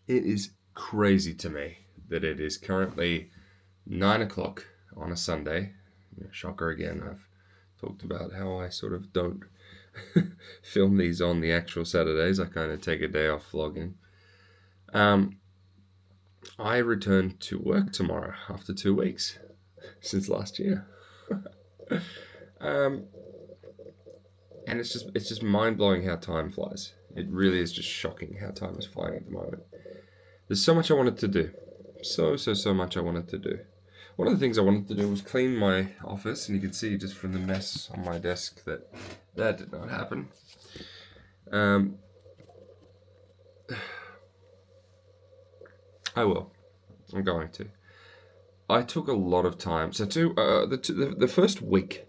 It is crazy to me that it is currently 9 o'clock on a Sunday. Shocker again. I've talked about how I sort of don't film these on the actual Saturdays. I kind of take a day off vlogging. Um, I return to work tomorrow after 2 weeks since last year. um, and it's just mind blowing how time flies. It really is just shocking how time is flying at the moment. There's so much I wanted to do. So much I wanted to do. One of the things I wanted to do was clean my office, and you can see just from the mess on my desk that did not happen. I will. I'm going to. I took a lot of time. So the first week,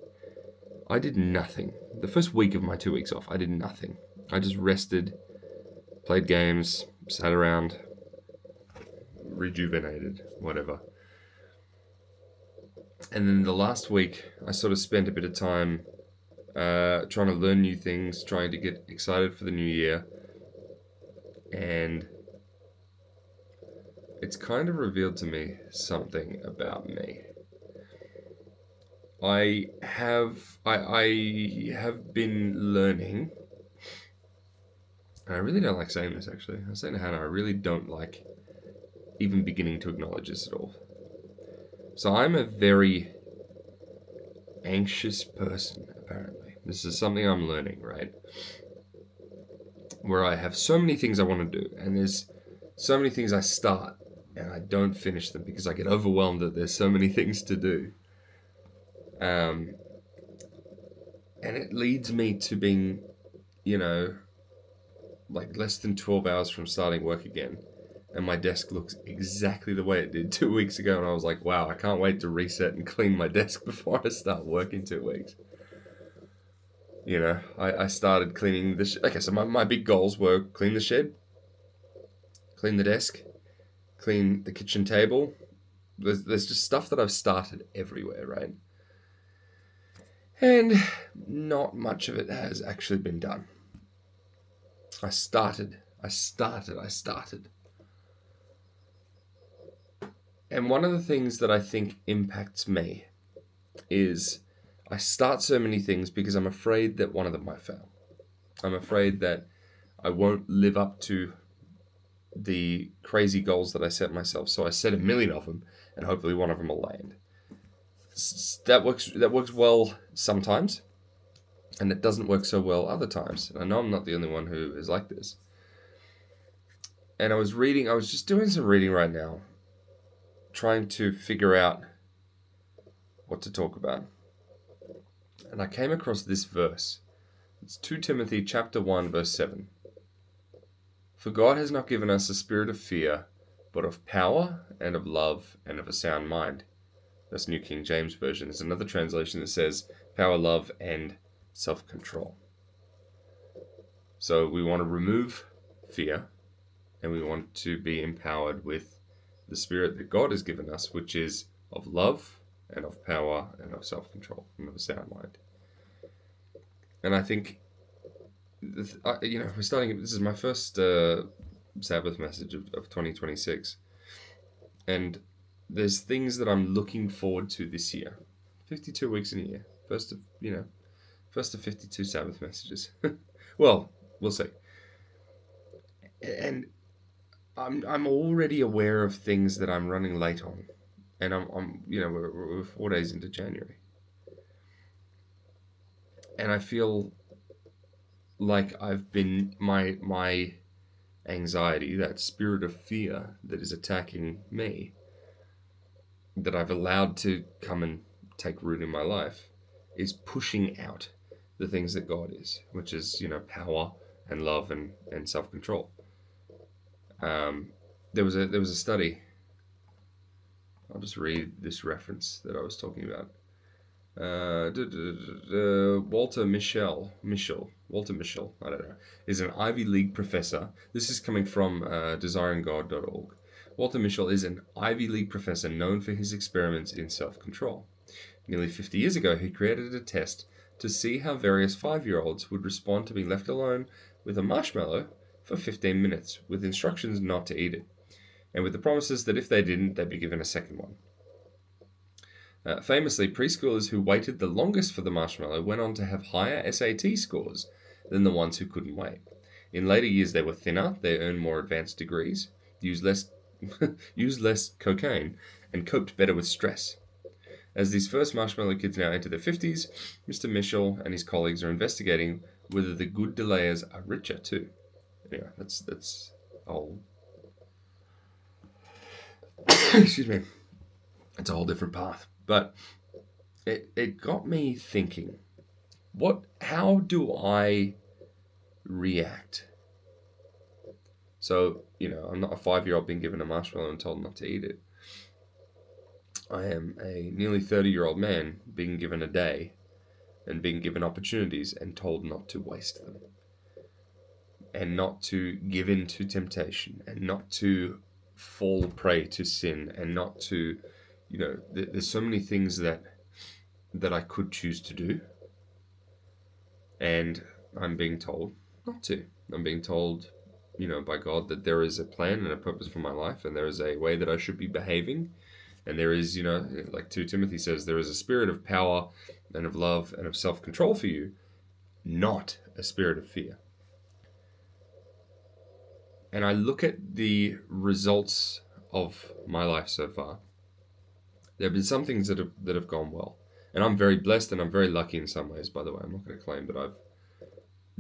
I did nothing. The first week of my 2 weeks off, I did nothing. I just rested, played games, sat around, rejuvenated, whatever. And then the last week, I sort of spent a bit of time trying to learn new things, trying to get excited for the new year. And it's kind of revealed to me something about me. I have been learning, and I really don't like saying this actually. I was saying to Hannah, I really don't like even beginning to acknowledge this at all. So I'm a very anxious person, apparently. This is something I'm learning, right? Where I have so many things I want to do, and there's so many things I start, and I don't finish them because I get overwhelmed that there's so many things to do. And it leads me to being, like less than 12 hours from starting work again. And my desk looks exactly the way it did 2 weeks ago. And I was like, wow, I can't wait to reset and clean my desk before I start work in 2 weeks. I started cleaning the okay, so my big goals were clean the shed, clean the desk, clean the kitchen table. There's just stuff that I've started everywhere, right? And not much of it has actually been done. I started. And one of the things that I think impacts me is I start so many things because I'm afraid that one of them might fail. I'm afraid that I won't live up to the crazy goals that I set myself. So I set 1,000,000 of them, and hopefully one of them will land. That works well sometimes, and it doesn't work so well other times. And I know I'm not the only one who is like this. And I was just doing some reading right now, trying to figure out what to talk about. And I came across this verse. It's 2 Timothy chapter 1, verse 7. For God has not given us a spirit of fear, but of power and of love and of a sound mind. That's New King James Version. There's another translation that says power, love, and self-control. So we want to remove fear, and we want to be empowered with the spirit that God has given us, which is of love and of power and of self-control and of a sound mind. And I think, we're starting. This is my first Sabbath message of 2026, and there's things that I'm looking forward to this year. 52 weeks in a year. First of 52 Sabbath messages. Well, we'll see. And I'm already aware of things that I'm running late on, and we're 4 days into January, and I feel like I've been my anxiety, that spirit of fear that is attacking me, that I've allowed to come and take root in my life, is pushing out the things that God is, which is power and love and self-control. There was a study. I'll just read this reference that I was talking about. Walter Mischel, I don't know, is an Ivy League professor. This is coming from desiringgod.org. Walter Mischel is an Ivy League professor known for his experiments in self-control. Nearly 50 years ago, he created a test to see how various 5-year-olds would respond to being left alone with a marshmallow for 15 minutes, with instructions not to eat it, and with the promises that if they didn't, they'd be given a second one. Famously, preschoolers who waited the longest for the marshmallow went on to have higher SAT scores than the ones who couldn't wait. In later years, they were thinner, they earned more advanced degrees, used less cocaine, and coped better with stress. As these first marshmallow kids now enter their 50s, Mr. Mitchell and his colleagues are investigating whether the good delayers are richer too. Anyway, that's whole. Excuse me. It's a whole different path. But it got me thinking, how do I react? So, I'm not a 5-year-old being given a marshmallow and told not to eat it. I am a nearly 30-year-old man being given a day and being given opportunities and told not to waste them. And not to give in to temptation and not to fall prey to sin and not to, there's so many things that I could choose to do. And I'm being told not to. I'm being told, by God that there is a plan and a purpose for my life and there is a way that I should be behaving. And there is, like 2 Timothy says, there is a spirit of power and of love and of self-control for you, not a spirit of fear. And I look at the results of my life so far. There have been some things that have gone well. And I'm very blessed and I'm very lucky in some ways, by the way. I'm not going to claim that I've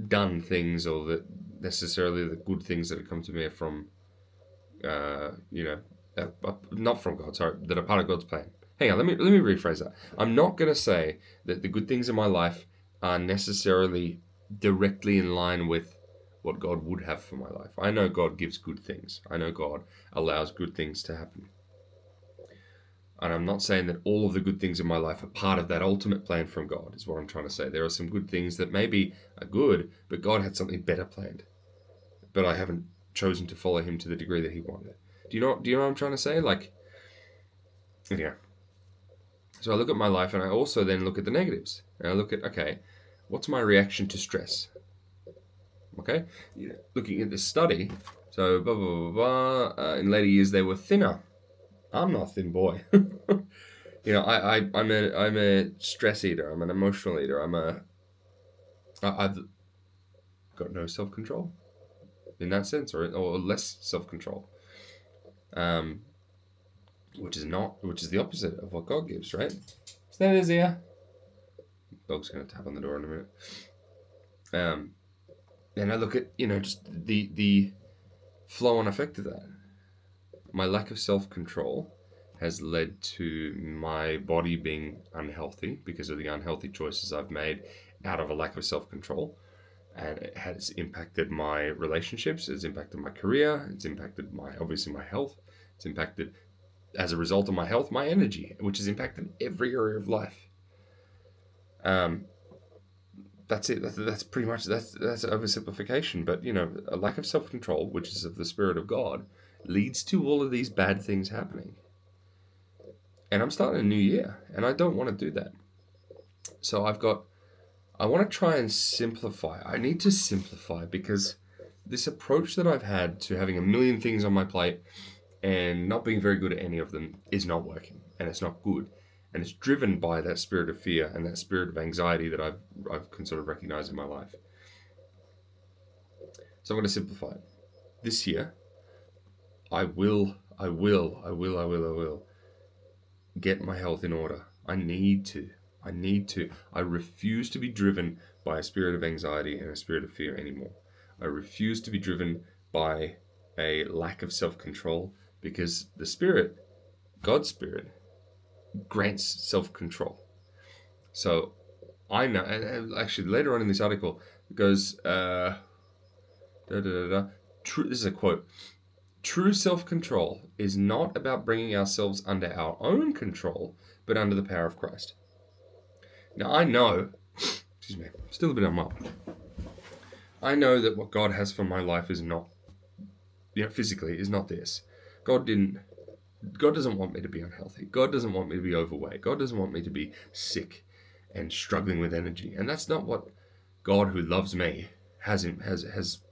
done things or that necessarily the good things that have come to me are from, not from God, sorry, that are part of God's plan. Hang on, let me rephrase that. I'm not going to say that the good things in my life are necessarily directly in line with what God would have for my life. I know God gives good things. I know God allows good things to happen. And I'm not saying that all of the good things in my life are part of that ultimate plan from God, is what I'm trying to say. There are some good things that maybe are good, but God had something better planned. But I haven't chosen to follow him to the degree that he wanted. Do you know what I'm trying to say? Yeah. So I look at my life and I also then look at the negatives. And I look at, okay, what's my reaction to stress? Okay? Looking at this study, so blah, blah, blah, blah, in later years they were thinner. I'm not a thin boy. I'm a stress eater. I'm an emotional eater. I've got no self-control in that sense, or less self-control. Which is the opposite of what God gives, right? Stay there, Zia. Dog's gonna tap on the door in a minute. And I look at, just the flow and effect of that. My lack of self-control has led to my body being unhealthy because of the unhealthy choices I've made out of a lack of self-control. And it has impacted my relationships, it's impacted my career, it's impacted obviously my health, it's impacted, as a result of my health, my energy, which has impacted every area of life. That's it. That's pretty much, that's oversimplification. But, a lack of self-control, which is of the Spirit of God, leads to all of these bad things happening. And I'm starting a new year, and I don't want to do that. So I want to try and simplify. I need to simplify because this approach that I've had to having a million things on my plate and not being very good at any of them is not working, and it's not good. And it's driven by that spirit of fear and that spirit of anxiety that I've can sort of recognize in my life. So I'm going to simplify it. This year, I will get my health in order. I need to. I refuse to be driven by a spirit of anxiety and a spirit of fear anymore. I refuse to be driven by a lack of self-control because the Spirit, God's Spirit, grants self-control. So I know, and actually later on in this article, it goes, True, this is a quote. True self-control is not about bringing ourselves under our own control, but under the power of Christ. Now I know, still a bit unwell. I know that what God has for my life is not, physically, is not this. God doesn't want me to be unhealthy. God doesn't want me to be overweight. God doesn't want me to be sick and struggling with energy. And that's not what God, who loves me, has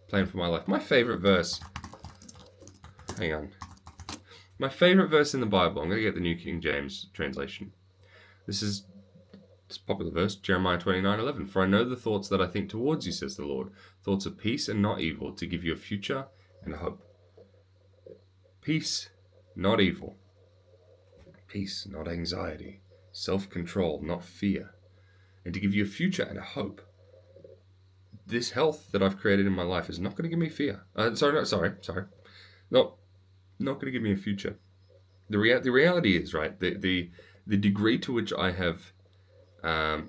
plan for my life. My favorite verse. Hang on. My favorite verse in the Bible. I'm going to get the New King James translation. This is a popular verse, Jeremiah 29:11. For I know the thoughts that I think towards you, says the Lord. Thoughts of peace and not evil, to give you a future and a hope. Peace, not evil. Peace, not anxiety. Self-control, not fear. And to give you a future and a hope. This health that I've created in my life is not going to give me fear. Sorry. Not going to give me a future. The reality is, right, the degree to which I have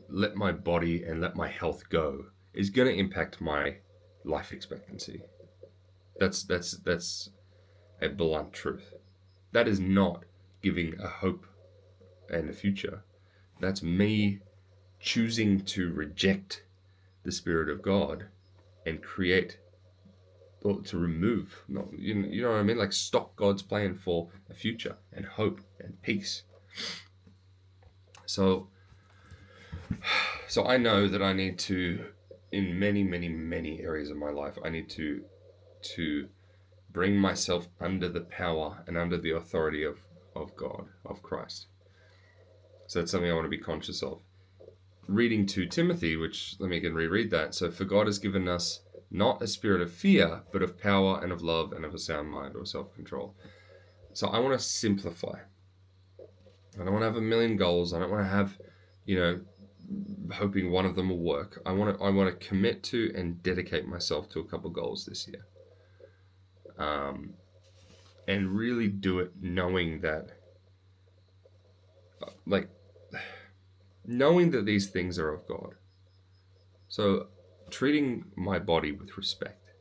let my body and let my health go is going to impact my life expectancy. That's a blunt truth. That is not giving a hope and a future. That's me choosing to reject the Spirit of God and create, or to remove, you know what I mean? Like stop God's plan for a future and hope and peace. So I know that I need to, in many, many, many areas of my life, I need to bring myself under the power and under the authority of God, of Christ. So that's something I want to be conscious of. Reading to Timothy, which, let me again reread that. So, for God has given us not a spirit of fear, but of power and of love and of a sound mind or self-control. So I want to simplify. I don't want to have a million goals. I don't want to have, hoping one of them will work. I want to commit to and dedicate myself to a couple goals this year. And really do it knowing that, knowing that these things are of God. So treating my body with respect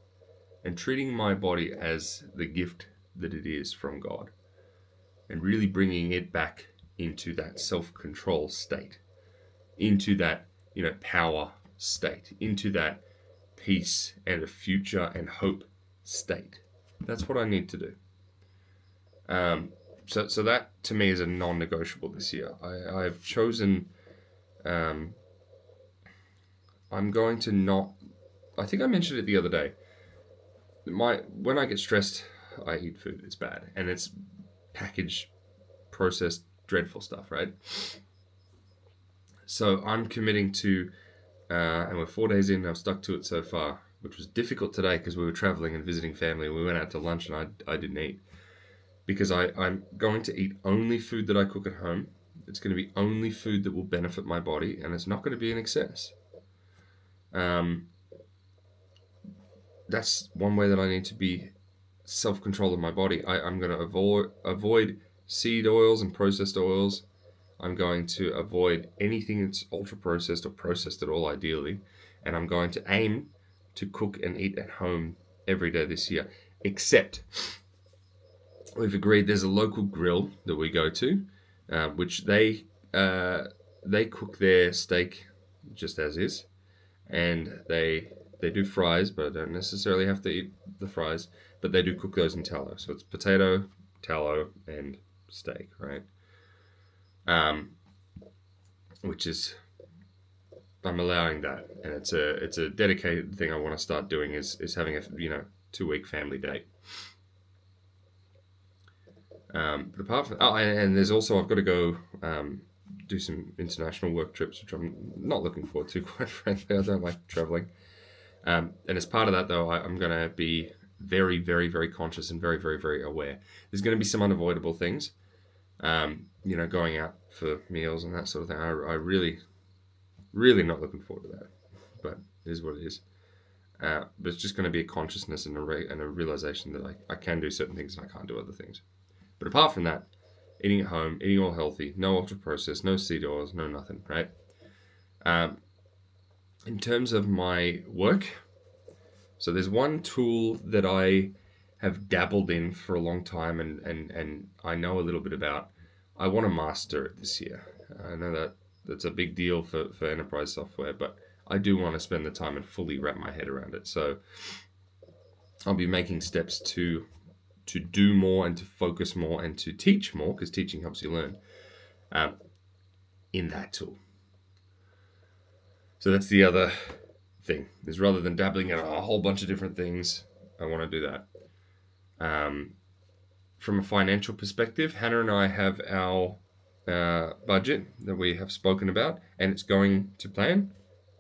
and treating my body as the gift that it is from God, and really bringing it back into that self-control state, into that, power state, into that peace and a future and hope state. That's what I need to do. So that to me is a non-negotiable this year. I've chosen, I'm going to not, I think I mentioned it the other day. When I get stressed, I eat food. It's bad. And it's packaged, processed, dreadful stuff, right? So I'm committing to, and we're 4 days in, I've stuck to it so far, which was difficult today because we were traveling and visiting family. We went out to lunch and I didn't eat. Because I'm going to eat only food that I cook at home. It's going to be only food that will benefit my body, and it's not going to be in excess. That's one way that I need to be self-control of my body. I'm going to avoid seed oils and processed oils. I'm going to avoid anything that's ultra-processed or processed at all, ideally. And I'm going to aim to cook and eat at home every day this year, except we've agreed there's a local grill that we go to, which they cook their steak just as is, and they do fries, but I don't necessarily have to eat the fries, but they do cook those in tallow. So it's potato, tallow, and steak, right? Which is, I'm allowing that, and it's a dedicated thing I want to start doing is having a 2-week family date. But apart from and there's also, I've got to go do some international work trips, which I'm not looking forward to, quite frankly. I don't like traveling. And as part of that, though, I'm going to be very, very, very conscious and very, very, very aware. There's going to be some unavoidable things, going out for meals and that sort of thing. I really, really not looking forward to that, but it is what it is. But it's just going to be a consciousness and a realization that I can do certain things and I can't do other things. But apart from that, eating at home, eating all healthy, no ultra-processed, no seed oils, no nothing, right? In terms of my work, so there's one tool that I have dabbled in for a long time and I know a little bit about. I want to master it this year. I know that's a big deal for enterprise software, but I do want to spend the time and fully wrap my head around it. So I'll be making steps to do more and to focus more and to teach more, because teaching helps you learn, in that tool. So that's the other thing. Is rather than dabbling in a whole bunch of different things, I want to do that. From a financial perspective, Hannah and I have our budget that we have spoken about, and it's going to plan,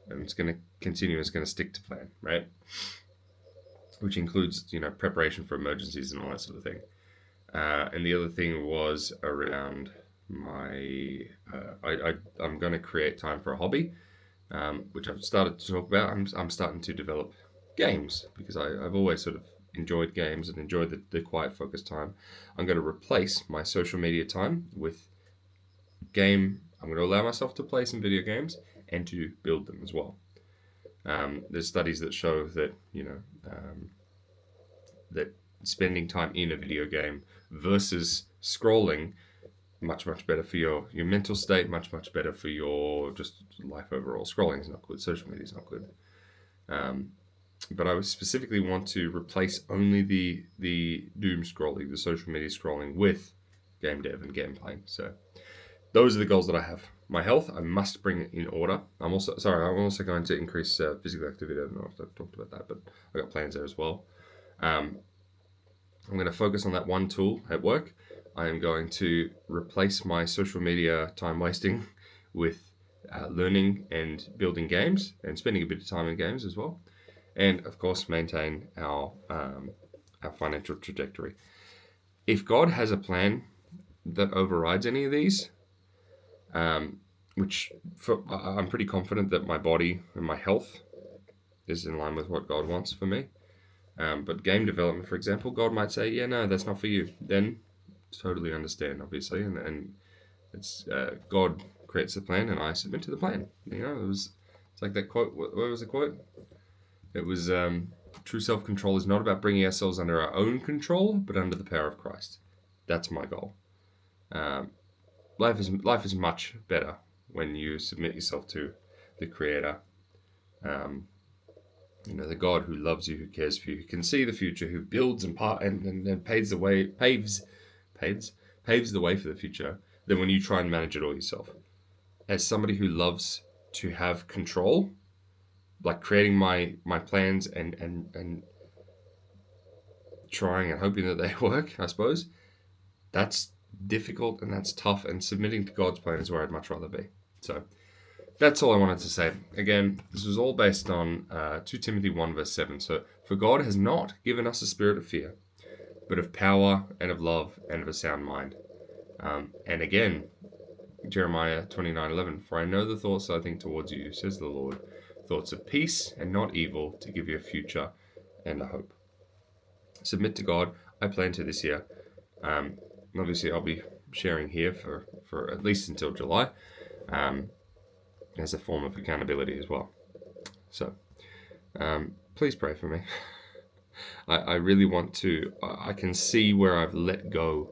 and it's going to continue. It's going to stick to plan, right? Which includes, preparation for emergencies and all that sort of thing. And the other thing was around I'm going to create time for a hobby, which I've started to talk about. I'm starting to develop games because I've always sort of enjoyed games and enjoyed the quiet focus time. I'm going to replace my social media time with game. I'm going to allow myself to play some video games and to build them as well. There's studies that show that that spending time in a video game versus scrolling much better for your mental state, much better for your just life overall. Scrolling is not good. Social media is not good. But I would specifically want to replace only the doom scrolling, the social media scrolling, with game dev and game playing. So those are the goals that I have. My health, I must bring it in order. I'm also going to increase physical activity. I don't know if I've talked about that, but I got plans there as well. I'm going to focus on that one tool at work. I am going to replace my social media time wasting with learning and building games and spending a bit of time in games as well. And of course, maintain our financial trajectory. If God has a plan that overrides any of these, I'm pretty confident that my body and my health is in line with what God wants for me. But game development, for example, God might say, yeah, no, that's not for you. Then totally understand, obviously. And it's God creates the plan and I submit to the plan. It's like that quote. What was the quote? It was, true self-control is not about bringing ourselves under our own control, but under the power of Christ. That's my goal. Life is much better when you submit yourself to the Creator. The God who loves you, who cares for you, who can see the future, who builds and paves the way for the future, than when you try and manage it all yourself. As somebody who loves to have control, like creating my plans and trying and hoping that they work, I suppose, that's difficult and that's tough, and submitting to God's plan is where I'd much rather be. So that's all I wanted to say. Again, this was all based on 2 Timothy 1 verse 7. So, for God has not given us a spirit of fear, but of power and of love and of a sound mind. And again, Jeremiah 29:11, for I know the thoughts I think towards you, says the Lord, thoughts of peace and not evil, to give you a future and a hope. Submit to God. I plan to this year. Obviously, I'll be sharing here for at least until July, as a form of accountability as well. So, please pray for me. I really want to. I can see where I've let go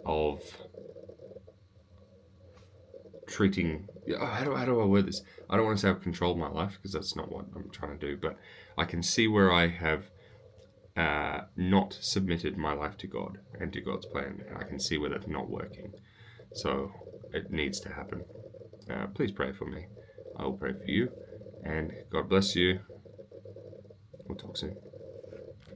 of treating. How do I word this? I don't want to say I've controlled my life, because that's not what I'm trying to do. But I can see where I have not submitted my life to God and to God's plan, and I can see where that's not working. So it needs to happen. Please pray for me. I will pray for you, and God bless you. We'll talk soon.